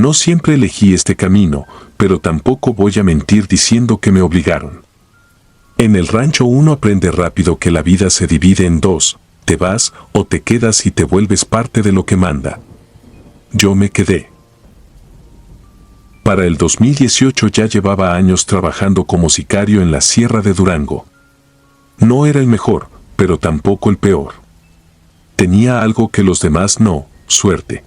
No siempre elegí este camino, pero tampoco voy a mentir diciendo que me obligaron. En el rancho uno aprende rápido que la vida se divide en dos: te vas o te quedas y te vuelves parte de lo que manda. Yo me quedé. Para el 2018 ya llevaba años trabajando como sicario en la Sierra de Durango. No era el mejor, pero tampoco el peor. Tenía algo que los demás no: suerte.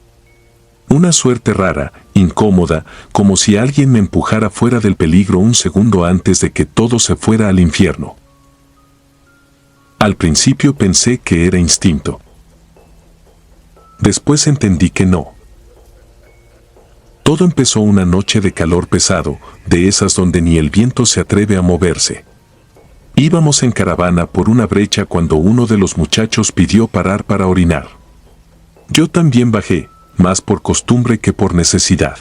Una suerte rara, incómoda, como si alguien me empujara fuera del peligro un segundo antes de que todo se fuera al infierno. Al principio pensé que era instinto. Después entendí que no. Todo empezó una noche de calor pesado, de esas donde ni el viento se atreve a moverse. Íbamos en caravana por una brecha cuando uno de los muchachos pidió parar para orinar. Yo también bajé, más por costumbre que por necesidad.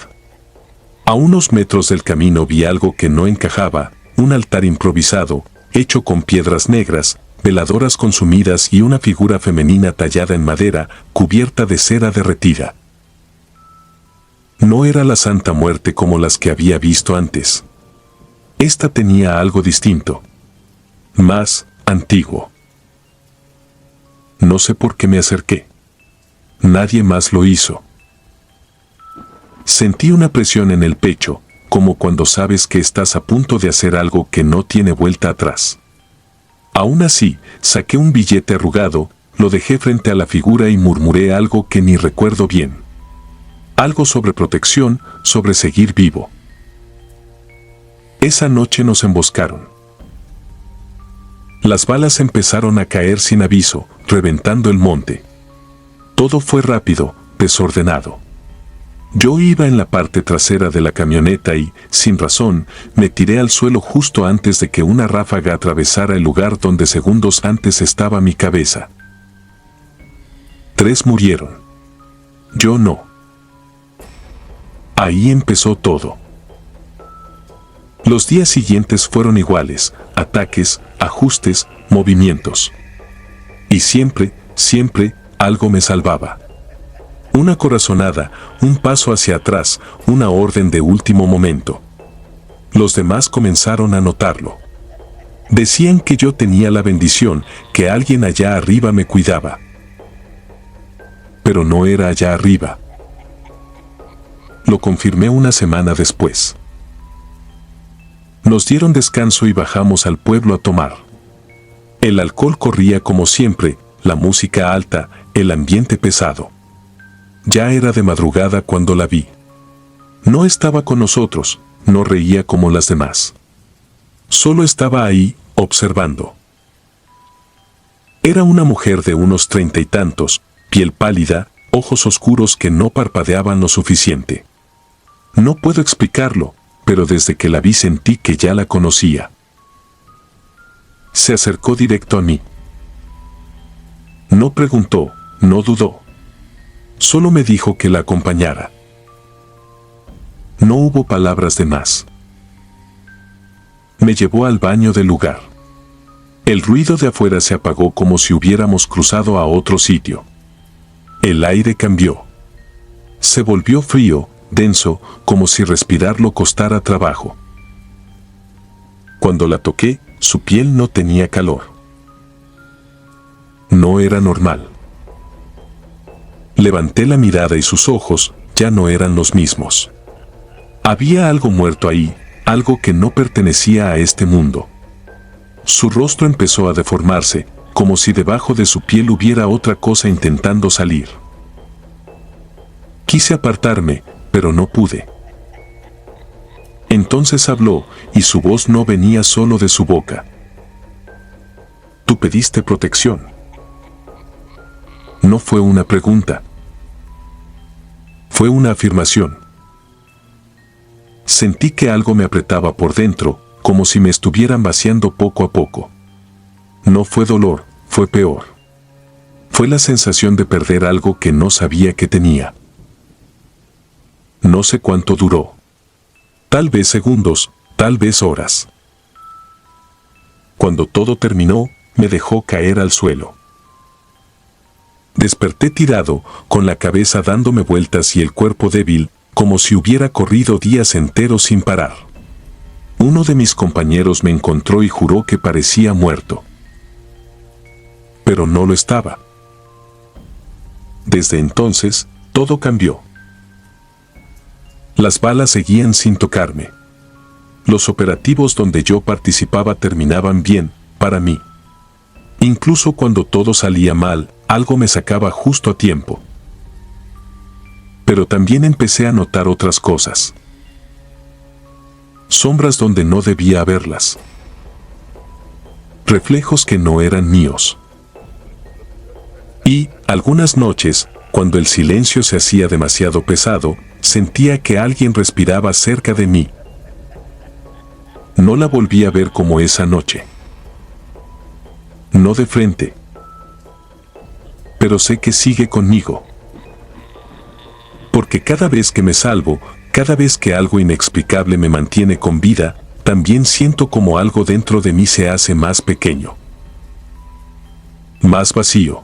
A unos metros del camino vi algo que no encajaba: un altar improvisado, hecho con piedras negras, veladoras consumidas y una figura femenina tallada en madera, cubierta de cera derretida. No era la Santa Muerte como las que había visto antes. Esta tenía algo distinto. Más antiguo. No sé por qué me acerqué. Nadie más lo hizo. Sentí una presión en el pecho, como cuando sabes que estás a punto de hacer algo que no tiene vuelta atrás. Aún así, saqué un billete arrugado, lo dejé frente a la figura y murmuré algo que ni recuerdo bien. Algo sobre protección, sobre seguir vivo. Esa noche nos emboscaron. Las balas empezaron a caer sin aviso, reventando el monte. Todo fue rápido, desordenado. Yo iba en la parte trasera de la camioneta y, sin razón, me tiré al suelo justo antes de que una ráfaga atravesara el lugar donde segundos antes estaba mi cabeza. 3 murieron. Yo no. Ahí empezó todo. Los días siguientes fueron iguales: ataques, ajustes, movimientos. Y siempre, algo me salvaba. Una corazonada, un paso hacia atrás, una orden de último momento. Los demás comenzaron a notarlo. Decían que yo tenía la bendición, que alguien allá arriba me cuidaba. Pero no era allá arriba. Lo confirmé una semana después. Nos dieron descanso y bajamos al pueblo a tomar. El alcohol corría como siempre, la música alta, el ambiente pesado. Ya era de madrugada cuando la vi. No estaba con nosotros, no reía como las demás. Solo estaba ahí, observando. Era una mujer de unos 30 y tantos, piel pálida, ojos oscuros que no parpadeaban lo suficiente. No puedo explicarlo, pero desde que la vi sentí que ya la conocía. Se acercó directo a mí. No preguntó, no dudó. Solo me dijo que la acompañara. No hubo palabras de más. Me llevó al baño del lugar. El ruido de afuera se apagó como si hubiéramos cruzado a otro sitio. El aire cambió. Se volvió frío, denso, como si respirarlo costara trabajo. Cuando la toqué, su piel no tenía calor. No era normal. Levanté la mirada y sus ojos ya no eran los mismos. Había algo muerto ahí, algo que no pertenecía a este mundo. Su rostro empezó a deformarse, como si debajo de su piel hubiera otra cosa intentando salir. Quise apartarme, pero no pude. Entonces habló, y su voz no venía solo de su boca. Tú pediste protección. No fue una pregunta. Fue una afirmación. Sentí que algo me apretaba por dentro, como si me estuvieran vaciando poco a poco. No fue dolor, fue peor. Fue la sensación de perder algo que no sabía que tenía. No sé cuánto duró. Tal vez segundos, tal vez horas. Cuando todo terminó, me dejó caer al suelo. Desperté tirado, con la cabeza dándome vueltas y el cuerpo débil, como si hubiera corrido días enteros sin parar. Uno de mis compañeros me encontró y juró que parecía muerto. Pero no lo estaba. Desde entonces, todo cambió. Las balas seguían sin tocarme. Los operativos donde yo participaba terminaban bien, para mí. Incluso cuando todo salía mal, algo me sacaba justo a tiempo. Pero también empecé a notar otras cosas. Sombras donde no debía haberlas. Reflejos que no eran míos. Y, algunas noches, cuando el silencio se hacía demasiado pesado, sentía que alguien respiraba cerca de mí. No la volví a ver como esa noche. No de frente. Pero sé que sigue conmigo. Porque cada vez que me salvo, cada vez que algo inexplicable me mantiene con vida, también siento como algo dentro de mí se hace más pequeño. Más vacío.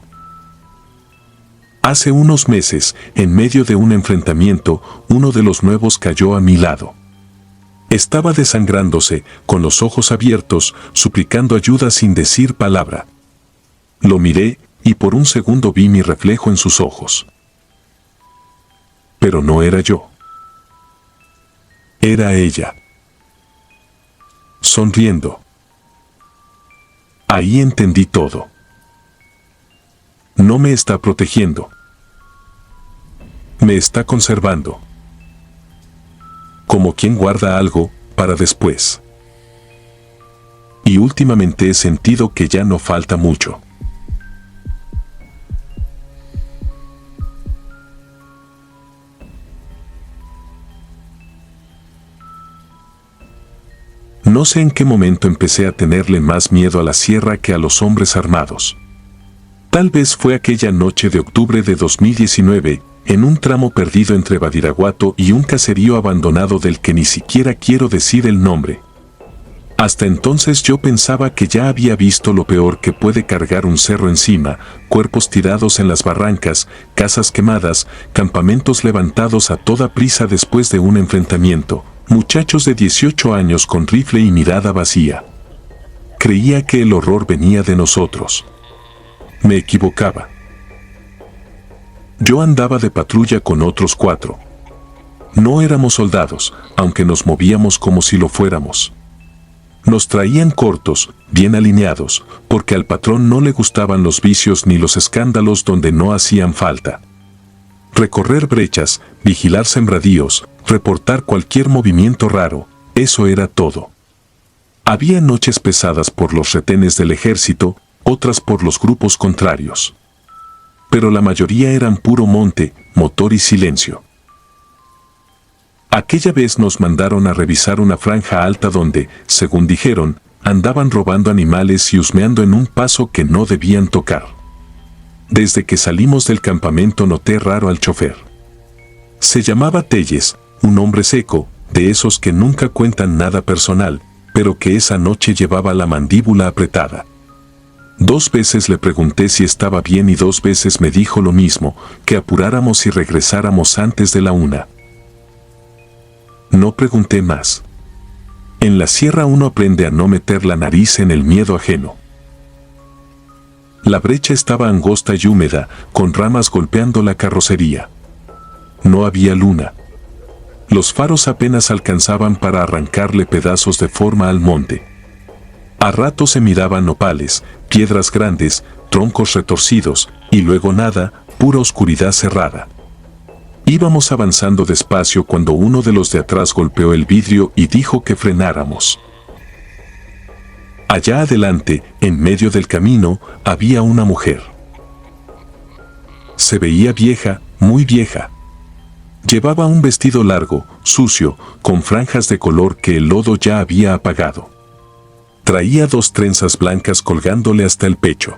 Hace unos meses, en medio de un enfrentamiento, uno de los nuevos cayó a mi lado. Estaba desangrándose, con los ojos abiertos, suplicando ayuda sin decir palabra. Lo miré, y por un segundo vi mi reflejo en sus ojos. Pero no era yo. Era ella. Sonriendo. Ahí entendí todo. No me está protegiendo. Me está conservando. Como quien guarda algo, para después. Y últimamente he sentido que ya no falta mucho. No sé en qué momento empecé a tenerle más miedo a la sierra que a los hombres armados. Tal vez fue aquella noche de octubre de 2019, en un tramo perdido entre Badiraguato y un caserío abandonado del que ni siquiera quiero decir el nombre. Hasta entonces yo pensaba que ya había visto lo peor que puede cargar un cerro encima, cuerpos tirados en las barrancas, casas quemadas, campamentos levantados a toda prisa después de un enfrentamiento, muchachos de 18 años con rifle y mirada vacía. Creía que el horror venía de nosotros. Me equivocaba. Yo andaba de patrulla con otros 4. No éramos soldados, aunque nos movíamos como si lo fuéramos. Nos traían cortos, bien alineados, porque al patrón no le gustaban los vicios ni los escándalos donde no hacían falta. Recorrer brechas, vigilar sembradíos, reportar cualquier movimiento raro, eso era todo. Había noches pesadas por los retenes del ejército, otras por los grupos contrarios. Pero la mayoría eran puro monte, motor y silencio. Aquella vez nos mandaron a revisar una franja alta donde, según dijeron, andaban robando animales y husmeando en un paso que no debían tocar. Desde que salimos del campamento noté raro al chofer. Se llamaba Telles, un hombre seco, de esos que nunca cuentan nada personal, pero que esa noche llevaba la mandíbula apretada. 2 veces le pregunté si estaba bien y 2 veces me dijo lo mismo, que apuráramos y regresáramos antes de la 1. No pregunté más. En la sierra uno aprende a no meter la nariz en el miedo ajeno. La brecha estaba angosta y húmeda, con ramas golpeando la carrocería. No había luna. Los faros apenas alcanzaban para arrancarle pedazos de forma al monte. A ratos se miraban nopales, piedras grandes, troncos retorcidos, y luego nada, pura oscuridad cerrada. Íbamos avanzando despacio cuando uno de los de atrás golpeó el vidrio y dijo que frenáramos. Allá adelante, en medio del camino, había una mujer. Se veía vieja, muy vieja. Llevaba un vestido largo, sucio, con franjas de color que el lodo ya había apagado. Traía 2 trenzas blancas colgándole hasta el pecho.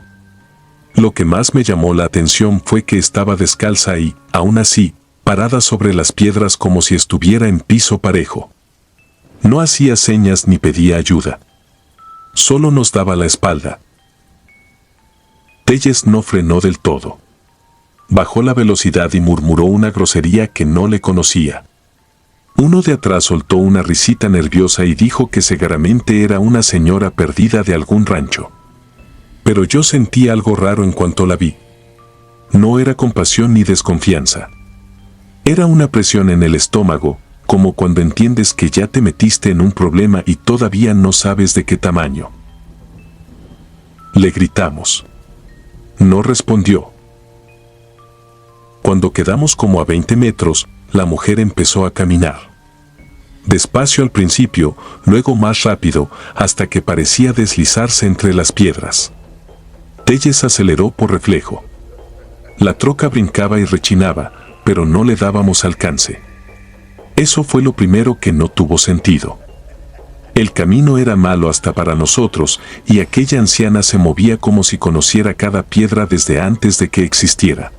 Lo que más me llamó la atención fue que estaba descalza y, aún así, parada sobre las piedras como si estuviera en piso parejo. No hacía señas ni pedía ayuda. Solo nos daba la espalda. Telles no frenó del todo. Bajó la velocidad y murmuró una grosería que no le conocía. Uno de atrás soltó una risita nerviosa y dijo que seguramente era una señora perdida de algún rancho. Pero yo sentí algo raro en cuanto la vi. No era compasión ni desconfianza. Era una presión en el estómago, como cuando entiendes que ya te metiste en un problema y todavía no sabes de qué tamaño. Le gritamos. No respondió. Cuando quedamos como a 20 metros, la mujer empezó a caminar. Despacio al principio, luego más rápido, hasta que parecía deslizarse entre las piedras. Telles aceleró por reflejo. La troca brincaba y rechinaba, pero no le dábamos alcance. Eso fue lo primero que no tuvo sentido. El camino era malo hasta para nosotros, y aquella anciana se movía como si conociera cada piedra desde antes de que existiera.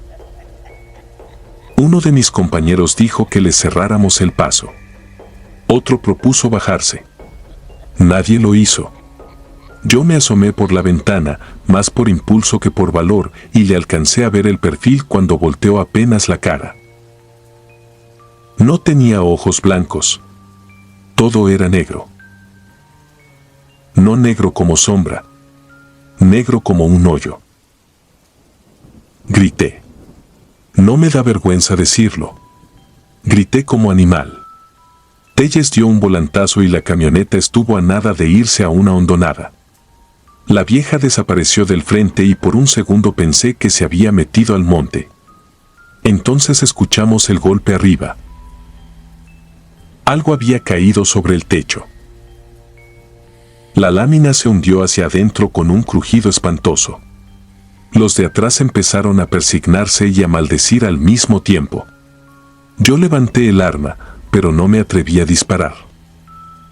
Uno de mis compañeros dijo que le cerráramos el paso. Otro propuso bajarse. Nadie lo hizo. Yo me asomé por la ventana, más por impulso que por valor, y le alcancé a ver el perfil cuando volteó apenas la cara. No tenía ojos blancos. Todo era negro. No negro como sombra. Negro como un hoyo. Grité. No me da vergüenza decirlo. Grité como animal. Telles dio un volantazo y la camioneta estuvo a nada de irse a una hondonada. La vieja desapareció del frente y por un segundo pensé que se había metido al monte. Entonces escuchamos el golpe arriba. Algo había caído sobre el techo. La lámina se hundió hacia adentro con un crujido espantoso. Los de atrás empezaron a persignarse y a maldecir al mismo tiempo. Yo levanté el arma, pero no me atreví a disparar.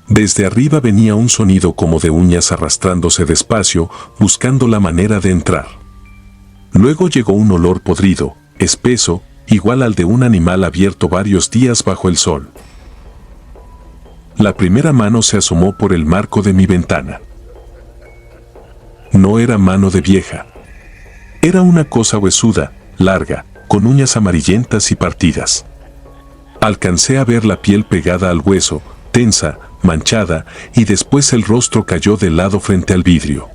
Desde arriba venía un sonido como de uñas arrastrándose despacio, buscando la manera de entrar. Luego llegó un olor podrido, espeso, igual al de un animal abierto varios días bajo el sol. La primera mano se asomó por el marco de mi ventana. No era mano de vieja. Era una cosa huesuda, larga, con uñas amarillentas y partidas. Alcancé a ver la piel pegada al hueso, tensa, manchada, y después el rostro cayó de lado frente al vidrio.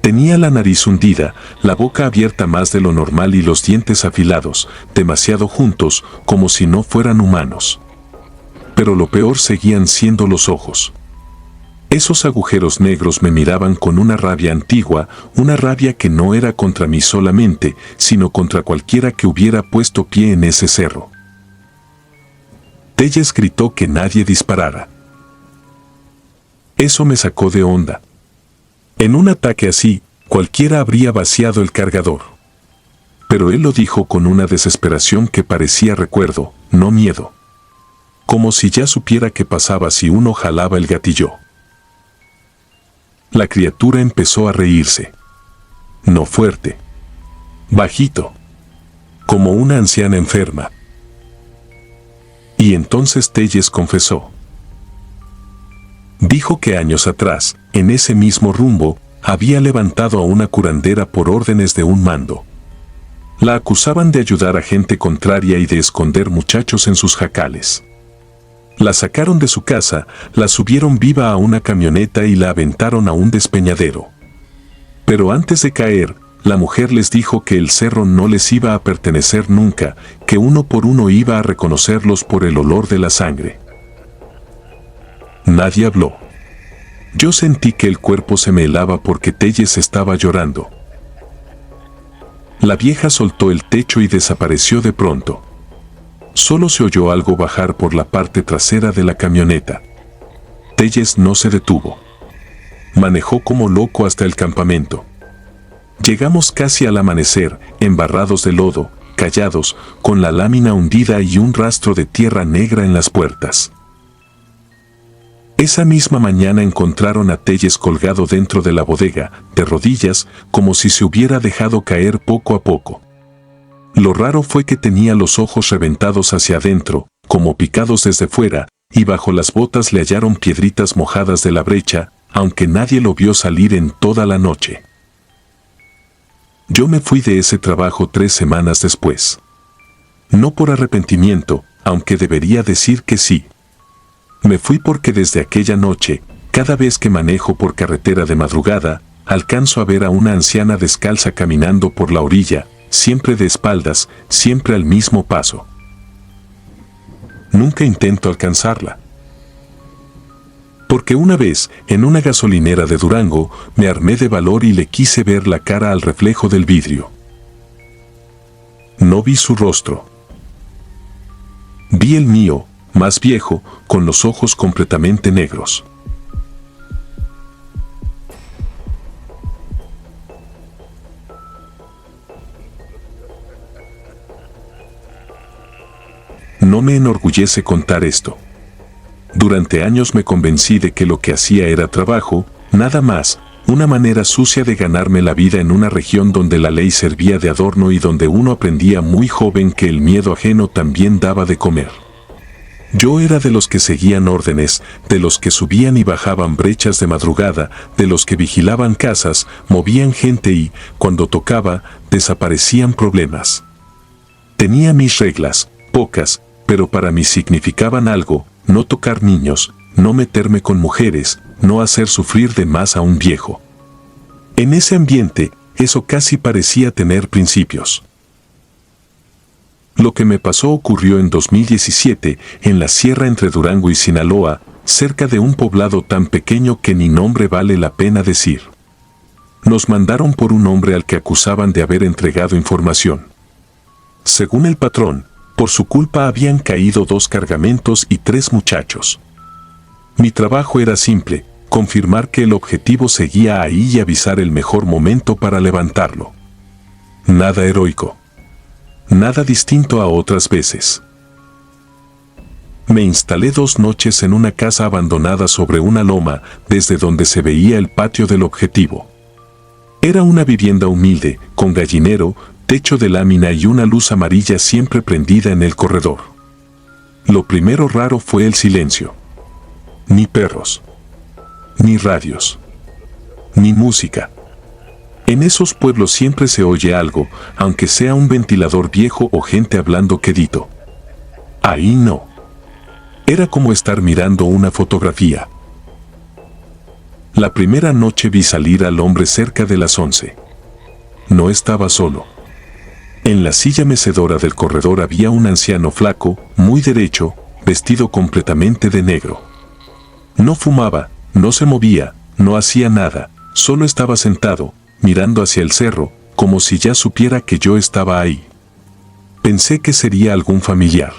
Tenía la nariz hundida, la boca abierta más de lo normal y los dientes afilados, demasiado juntos, como si no fueran humanos. Pero lo peor seguían siendo los ojos. Esos agujeros negros me miraban con una rabia antigua, una rabia que no era contra mí solamente, sino contra cualquiera que hubiera puesto pie en ese cerro. Telles gritó que nadie disparara. Eso me sacó de onda. En un ataque así, cualquiera habría vaciado el cargador. Pero él lo dijo con una desesperación que parecía recuerdo, no miedo. Como si ya supiera qué pasaba si uno jalaba el gatillo. La criatura empezó a reírse. No fuerte. Bajito. Como una anciana enferma. Y entonces Telles confesó. Dijo que años atrás, en ese mismo rumbo, había levantado a una curandera por órdenes de un mando. La acusaban de ayudar a gente contraria y de esconder muchachos en sus jacales. La sacaron de su casa, la subieron viva a una camioneta y la aventaron a un despeñadero. Pero antes de caer, la mujer les dijo que el cerro no les iba a pertenecer nunca, que uno por uno iba a reconocerlos por el olor de la sangre. Nadie habló. Yo sentí que el cuerpo se me helaba porque Telles estaba llorando. La vieja soltó el techo y desapareció de pronto. Solo se oyó algo bajar por la parte trasera de la camioneta. Telles no se detuvo. Manejó como loco hasta el campamento. Llegamos casi al amanecer, embarrados de lodo, callados, con la lámina hundida y un rastro de tierra negra en las puertas. Esa misma mañana encontraron a Telles colgado dentro de la bodega, de rodillas, como si se hubiera dejado caer poco a poco. Lo raro fue que tenía los ojos reventados hacia adentro, como picados desde fuera, y bajo las botas le hallaron piedritas mojadas de la brecha, aunque nadie lo vio salir en toda la noche. Yo me fui de ese trabajo 3 semanas después. No por arrepentimiento, aunque debería decir que sí. Me fui porque desde aquella noche, cada vez que manejo por carretera de madrugada, alcanzo a ver a una anciana descalza caminando por la orilla, siempre de espaldas, siempre al mismo paso. Nunca intento alcanzarla. Porque una vez, en una gasolinera de Durango, me armé de valor y le quise ver la cara al reflejo del vidrio. No vi su rostro. Vi el mío, más viejo, con los ojos completamente negros. No me enorgullece contar esto. Durante años me convencí de que lo que hacía era trabajo, nada más, una manera sucia de ganarme la vida en una región donde la ley servía de adorno y donde uno aprendía muy joven que el miedo ajeno también daba de comer. Yo era de los que seguían órdenes, de los que subían y bajaban brechas de madrugada, de los que vigilaban casas, movían gente y, cuando tocaba, desaparecían problemas. Tenía mis reglas, pocas, pero para mí significaban algo: no tocar niños, no meterme con mujeres, no hacer sufrir de más a un viejo. En ese ambiente, eso casi parecía tener principios. Lo que me pasó ocurrió en 2017, en la sierra entre Durango y Sinaloa, cerca de un poblado tan pequeño que ni nombre vale la pena decir. Nos mandaron por un hombre al que acusaban de haber entregado información. Según el patrón, por su culpa habían caído 2 cargamentos y 3 muchachos. Mi trabajo era simple: confirmar que el objetivo seguía ahí y avisar el mejor momento para levantarlo. Nada heroico. Nada distinto a otras veces. Me instalé 2 noches en una casa abandonada sobre una loma, desde donde se veía el patio del objetivo. Era una vivienda humilde, con gallinero, techo de lámina y una luz amarilla siempre prendida en el corredor. Lo primero raro fue el silencio. Ni perros. Ni radios. Ni música. En esos pueblos siempre se oye algo, aunque sea un ventilador viejo o gente hablando quedito. Ahí no. Era como estar mirando una fotografía. La primera noche vi salir al hombre cerca de las 11. No estaba solo. En la silla mecedora del corredor había un anciano flaco, muy derecho, vestido completamente de negro. No fumaba, no se movía, no hacía nada, solo estaba sentado, mirando hacia el cerro, como si ya supiera que yo estaba ahí. Pensé que sería algún familiar.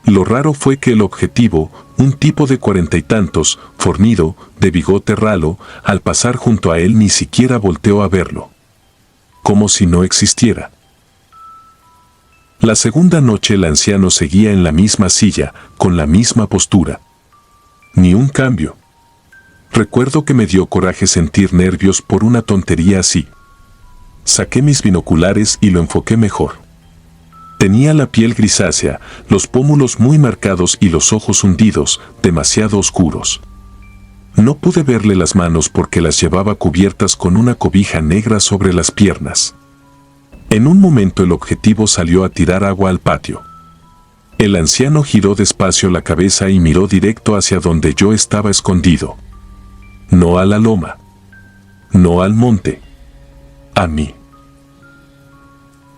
Lo raro fue que el objetivo, un tipo de 40 y tantos, fornido, de bigote ralo, al pasar junto a él ni siquiera volteó a verlo. Como si no existiera. La segunda noche el anciano seguía en la misma silla, con la misma postura. Ni un cambio. Recuerdo que me dio coraje sentir nervios por una tontería así. Saqué mis binoculares y lo enfoqué mejor. Tenía la piel grisácea, los pómulos muy marcados y los ojos hundidos, demasiado oscuros. No pude verle las manos porque las llevaba cubiertas con una cobija negra sobre las piernas. En un momento el objetivo salió a tirar agua al patio. El anciano giró despacio la cabeza y miró directo hacia donde yo estaba escondido. No a la loma. No al monte. A mí.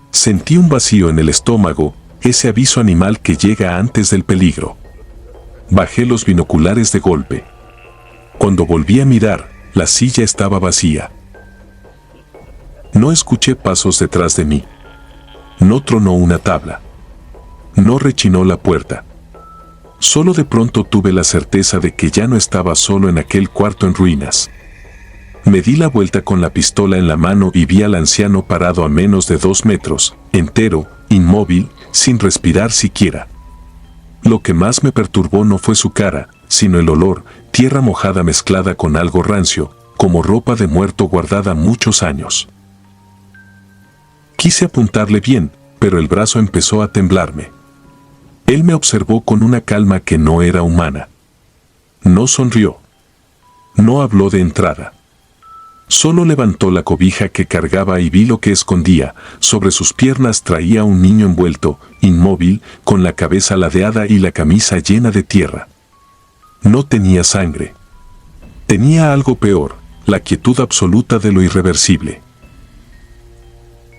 Sentí un vacío en el estómago, ese aviso animal que llega antes del peligro. Bajé los binoculares de golpe. Cuando volví a mirar, la silla estaba vacía. No escuché pasos detrás de mí. No tronó una tabla. No rechinó la puerta. Solo de pronto tuve la certeza de que ya no estaba solo en aquel cuarto en ruinas. Me di la vuelta con la pistola en la mano y vi al anciano parado a menos de 2 metros, entero, inmóvil, sin respirar siquiera. Lo que más me perturbó no fue su cara, sino el olor, tierra mojada mezclada con algo rancio, como ropa de muerto guardada muchos años. Quise apuntarle bien, pero el brazo empezó a temblarme. Él me observó con una calma que no era humana. No sonrió. No habló de entrada. Solo levantó la cobija que cargaba y vi lo que escondía. Sobre sus piernas traía un niño envuelto, inmóvil, con la cabeza ladeada y la camisa llena de tierra. No tenía sangre. Tenía algo peor, la quietud absoluta de lo irreversible.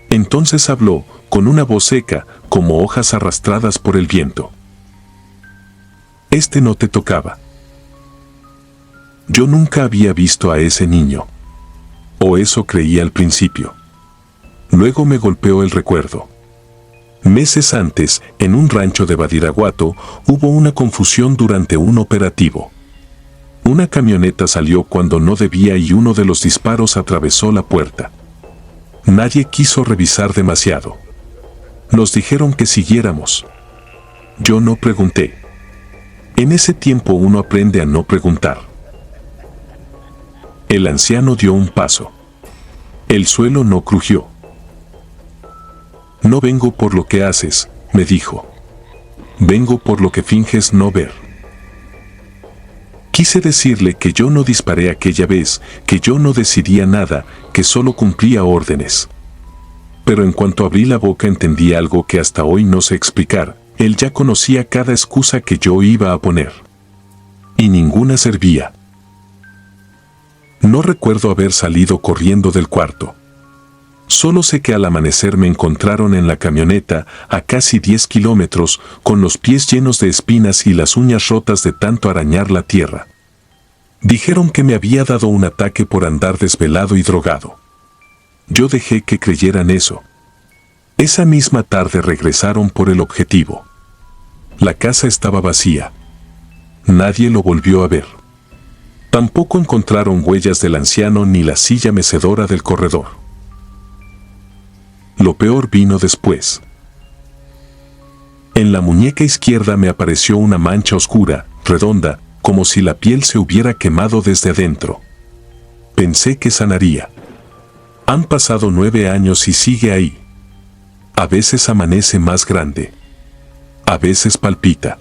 Entonces habló, con una voz seca, como hojas arrastradas por el viento. Este no te tocaba. Yo nunca había visto a ese niño. O eso creía al principio. Luego me golpeó el recuerdo. Meses antes, en un rancho de Badiraguato, hubo una confusión durante un operativo. Una camioneta salió cuando no debía y uno de los disparos atravesó la puerta. Nadie quiso revisar demasiado. Nos dijeron que siguiéramos. Yo no pregunté. En ese tiempo uno aprende a no preguntar. El anciano dio un paso. El suelo no crujió. No vengo por lo que haces, me dijo. Vengo por lo que finges no ver. Quise decirle que yo no disparé aquella vez, que yo no decidía nada, que solo cumplía órdenes. Pero en cuanto abrí la boca entendí algo que hasta hoy no sé explicar. Él ya conocía cada excusa que yo iba a poner. Y ninguna servía. No recuerdo haber salido corriendo del cuarto. Solo sé que al amanecer me encontraron en la camioneta, a casi 10 kilómetros, con los pies llenos de espinas y las uñas rotas de tanto arañar la tierra. Dijeron que me había dado un ataque por andar desvelado y drogado. Yo dejé que creyeran eso. Esa misma tarde regresaron por el objetivo. La casa estaba vacía. Nadie lo volvió a ver. Tampoco encontraron huellas del anciano ni la silla mecedora del corredor. Lo peor vino después. En la muñeca izquierda me apareció una mancha oscura, redonda, como si la piel se hubiera quemado desde adentro. Pensé que sanaría. Han pasado 9 años y sigue ahí. A veces amanece más grande. A veces palpita.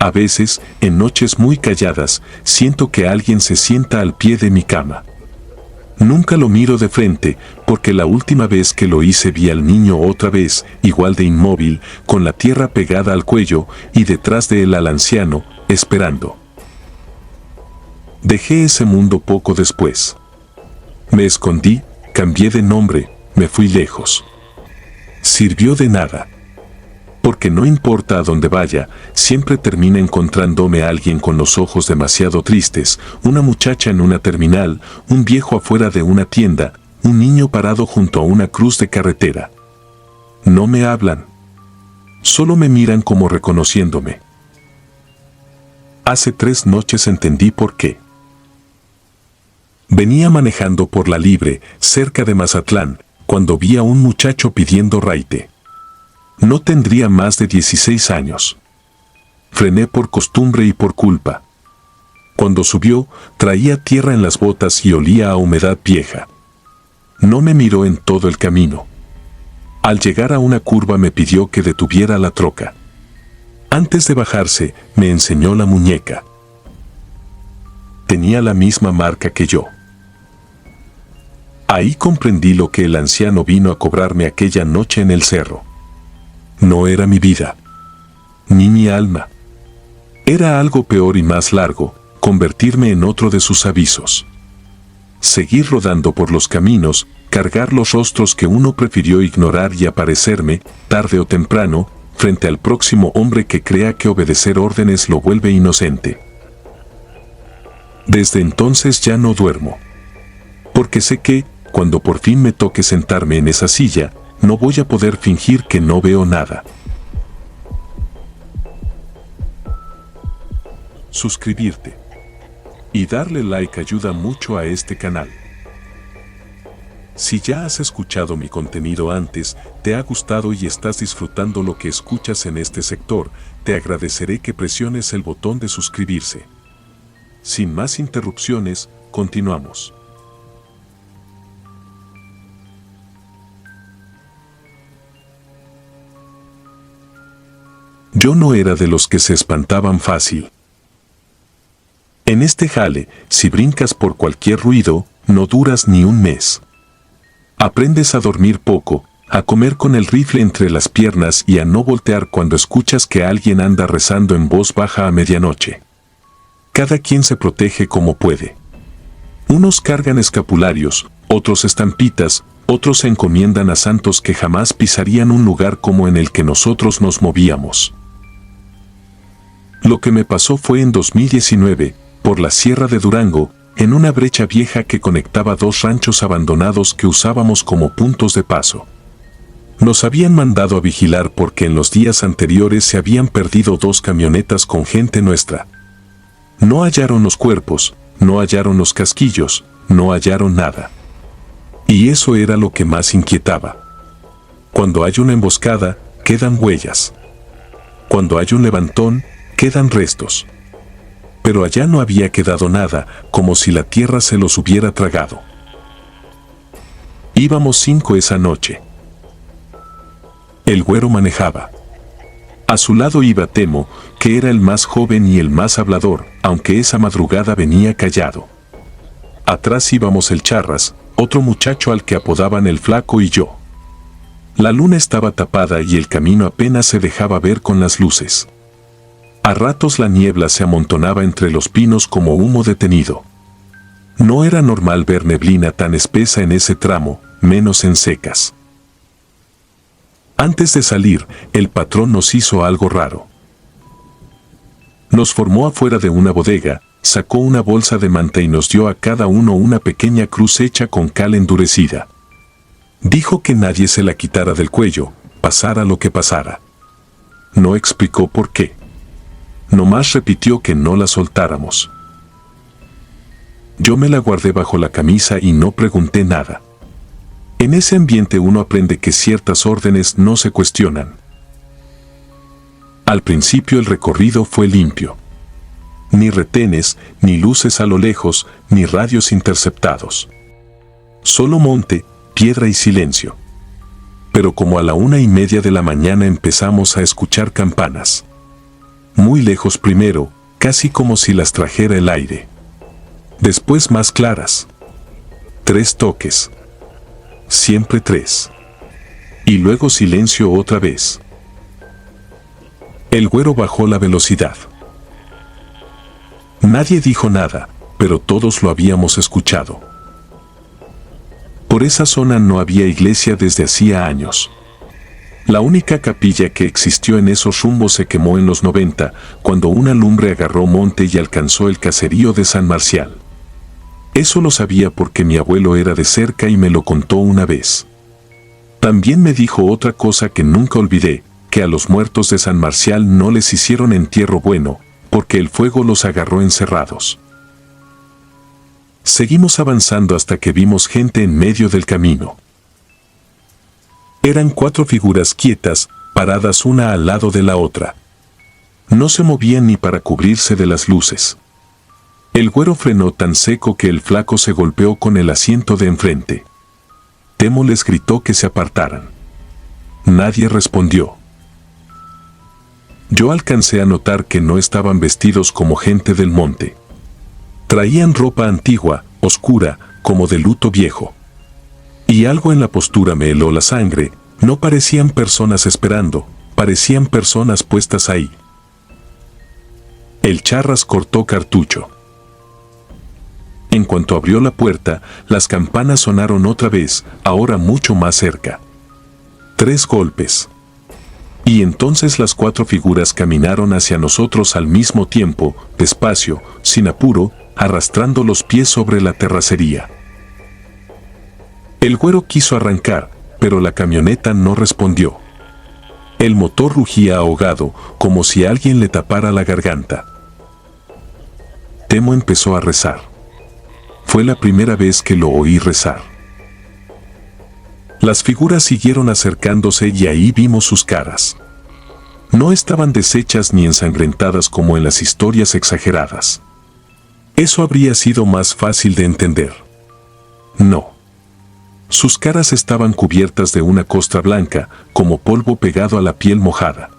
A veces, en noches muy calladas, siento que alguien se sienta al pie de mi cama. Nunca lo miro de frente, porque la última vez que lo hice vi al niño otra vez, igual de inmóvil, con la tierra pegada al cuello, y detrás de él al anciano, esperando. Dejé ese mundo poco después. Me escondí, cambié de nombre, me fui lejos. Sirvió de nada. Porque no importa a dónde vaya, siempre termina encontrándome a alguien con los ojos demasiado tristes, una muchacha en una terminal, un viejo afuera de una tienda, un niño parado junto a una cruz de carretera. No me hablan. Solo me miran como reconociéndome. Hace 3 noches entendí por qué. Venía manejando por la Libre, cerca de Mazatlán, cuando vi a un muchacho pidiendo raite. No tendría más de 16 años. Frené por costumbre y por culpa. Cuando subió, traía tierra en las botas y olía a humedad vieja. No me miró en todo el camino. Al llegar a una curva me pidió que detuviera la troca. Antes de bajarse, me enseñó la muñeca. Tenía la misma marca que yo. Ahí comprendí lo que el anciano vino a cobrarme aquella noche en el cerro. No era mi vida, ni mi alma. Era algo peor y más largo, convertirme en otro de sus avisos. Seguir rodando por los caminos, cargar los rostros que uno prefirió ignorar y aparecerme, tarde o temprano, frente al próximo hombre que crea que obedecer órdenes lo vuelve inocente. Desde entonces ya no duermo. Porque sé que, cuando por fin me toque sentarme en esa silla, no voy a poder fingir que no veo nada. Suscribirte y darle like ayuda mucho a este canal. Si ya has escuchado mi contenido antes, te ha gustado y estás disfrutando lo que escuchas en este sector, te agradeceré que presiones el botón de suscribirse. Sin más interrupciones, continuamos. Yo no era de los que se espantaban fácil. En este jale, si brincas por cualquier ruido, no duras ni un mes. Aprendes a dormir poco, a comer con el rifle entre las piernas y a no voltear cuando escuchas que alguien anda rezando en voz baja a medianoche. Cada quien se protege como puede. Unos cargan escapularios, otros estampitas, otros se encomiendan a santos que jamás pisarían un lugar como en el que nosotros nos movíamos. Lo que me pasó fue en 2019, por la Sierra de Durango, en una brecha vieja que conectaba dos ranchos abandonados que usábamos como puntos de paso. Nos habían mandado a vigilar porque en los días anteriores se habían perdido dos camionetas con gente nuestra. No hallaron los cuerpos, no hallaron los casquillos, no hallaron nada. Y eso era lo que más inquietaba. Cuando hay una emboscada, quedan huellas. Cuando hay un levantón, quedan restos. Pero allá no había quedado nada, como si la tierra se los hubiera tragado. Íbamos 5 esa noche. El güero manejaba. A su lado iba Temo, que era el más joven y el más hablador, aunque esa madrugada venía callado. Atrás íbamos el Charras, otro muchacho al que apodaban el Flaco, y yo. La luna estaba tapada y el camino apenas se dejaba ver con las luces. A ratos la niebla se amontonaba entre los pinos como humo detenido. No era normal ver neblina tan espesa en ese tramo, menos en secas. Antes de salir, el patrón nos hizo algo raro. Nos formó afuera de una bodega, sacó una bolsa de manta y nos dio a cada uno una pequeña cruz hecha con cal endurecida. Dijo que nadie se la quitara del cuello, pasara lo que pasara. No explicó por qué. Nomás repitió que no la soltáramos. Yo me la guardé bajo la camisa y no pregunté nada. En ese ambiente uno aprende que ciertas órdenes no se cuestionan. Al principio el recorrido fue limpio. Ni retenes, ni luces a lo lejos, ni radios interceptados. Solo monte, piedra y silencio. Pero como a la 1:30 de la mañana empezamos a escuchar campanas. Muy lejos primero, casi como si las trajera el aire. Después más claras. 3 toques. Siempre 3. Y luego silencio otra vez. El güero bajó la velocidad. Nadie dijo nada, pero todos lo habíamos escuchado. Por esa zona no había iglesia desde hacía años. La única capilla que existió en esos rumbos se quemó en los 90, cuando una lumbre agarró monte y alcanzó el caserío de San Marcial. Eso lo sabía porque mi abuelo era de cerca y me lo contó una vez. También me dijo otra cosa que nunca olvidé, que a los muertos de San Marcial no les hicieron entierro bueno, porque el fuego los agarró encerrados. Seguimos avanzando hasta que vimos gente en medio del camino. Eran 4 figuras quietas, paradas una al lado de la otra. No se movían ni para cubrirse de las luces. El güero frenó tan seco que el Flaco se golpeó con el asiento de enfrente. Temo les gritó que se apartaran. Nadie respondió. Yo alcancé a notar que no estaban vestidos como gente del monte. Traían ropa antigua, oscura, como de luto viejo. Y algo en la postura me heló la sangre, no parecían personas esperando, parecían personas puestas ahí. El Charras cortó cartucho. En cuanto abrió la puerta, las campanas sonaron otra vez, ahora mucho más cerca. 3 golpes. Y entonces las 4 figuras caminaron hacia nosotros al mismo tiempo, despacio, sin apuro, arrastrando los pies sobre la terracería. El güero quiso arrancar, pero la camioneta no respondió. El motor rugía ahogado, como si alguien le tapara la garganta. Temo empezó a rezar. Fue la primera vez que lo oí rezar. Las figuras siguieron acercándose y ahí vimos sus caras. No estaban deshechas ni ensangrentadas como en las historias exageradas. Eso habría sido más fácil de entender. No. Sus caras estaban cubiertas de una costra blanca, como polvo pegado a la piel mojada.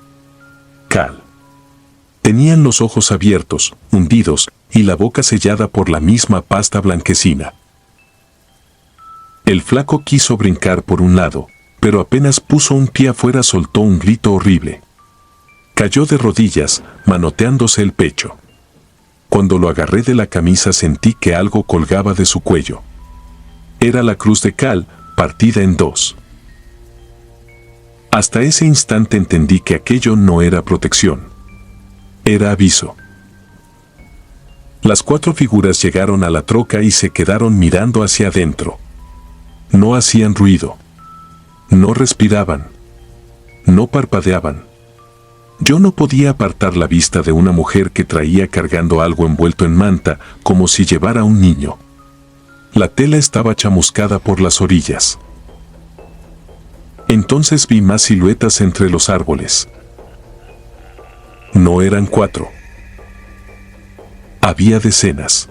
Cal. Tenían los ojos abiertos, hundidos, y la boca sellada por la misma pasta blanquecina. El flaco quiso brincar por un lado, pero apenas puso un pie afuera soltó un grito horrible. Cayó de rodillas, manoteándose el pecho. Cuando lo agarré de la camisa sentí que algo colgaba de su cuello. Era la cruz de cal, partida en dos. Hasta ese instante entendí que aquello no era protección. Era aviso. Las 4 figuras llegaron a la troca y se quedaron mirando hacia adentro. No hacían ruido. No respiraban. No parpadeaban. Yo no podía apartar la vista de una mujer que traía cargando algo envuelto en manta, como si llevara un niño. La tela estaba chamuscada por las orillas. Entonces vi más siluetas entre los árboles. No eran 4. Había decenas.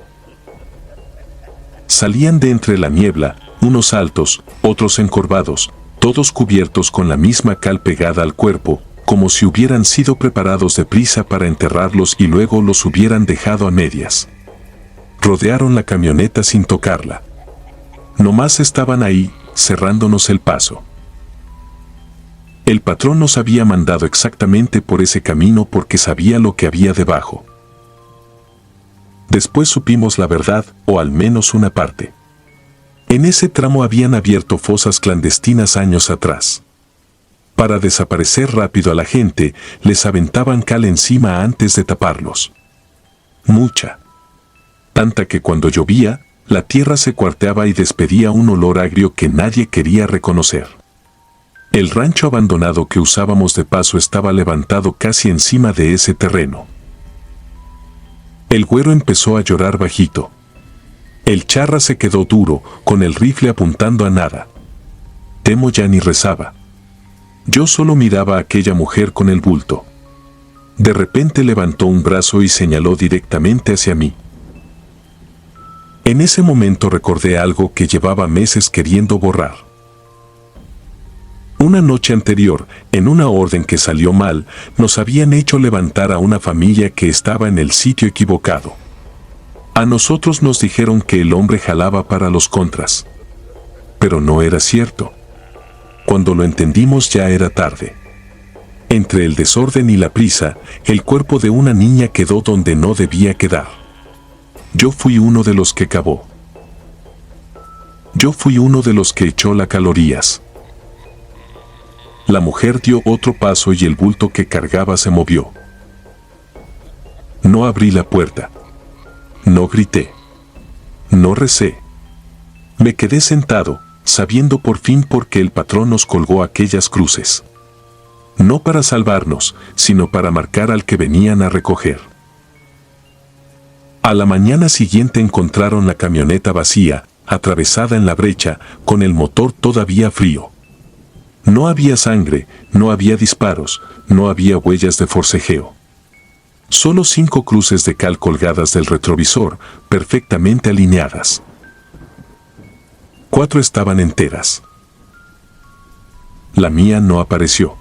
Salían de entre la niebla, unos altos, otros encorvados, todos cubiertos con la misma cal pegada al cuerpo, como si hubieran sido preparados deprisa para enterrarlos y luego los hubieran dejado a medias. Rodearon la camioneta sin tocarla. Nomás estaban ahí, cerrándonos el paso. El patrón nos había mandado exactamente por ese camino porque sabía lo que había debajo. Después supimos la verdad, o al menos una parte. En ese tramo habían abierto fosas clandestinas años atrás. Para desaparecer rápido a la gente, les aventaban cal encima antes de taparlos. Mucha. Tanta que cuando llovía, la tierra se cuarteaba y despedía un olor agrio que nadie quería reconocer. El rancho abandonado que usábamos de paso estaba levantado casi encima de ese terreno. El güero empezó a llorar bajito. El charra se quedó duro, con el rifle apuntando a nada. Temo ya ni rezaba. Yo solo miraba a aquella mujer con el bulto. De repente levantó un brazo y señaló directamente hacia mí. En ese momento recordé algo que llevaba meses queriendo borrar. Una noche anterior, en una orden que salió mal, nos habían hecho levantar a una familia que estaba en el sitio equivocado. A nosotros nos dijeron que el hombre jalaba para los contras. Pero no era cierto. Cuando lo entendimos ya era tarde. Entre el desorden y la prisa, el cuerpo de una niña quedó donde no debía quedar. Yo fui uno de los que cavó. Yo fui uno de los que echó las calorías. La mujer dio otro paso y el bulto que cargaba se movió. No abrí la puerta. No grité. No recé. Me quedé sentado, sabiendo por fin por qué el patrón nos colgó aquellas cruces. No para salvarnos, sino para marcar al que venían a recoger. A la mañana siguiente encontraron la camioneta vacía, atravesada en la brecha, con el motor todavía frío. No había sangre, no había disparos, no había huellas de forcejeo. Solo 5 cruces de cal colgadas del retrovisor, perfectamente alineadas. 4 estaban enteras. La mía no apareció.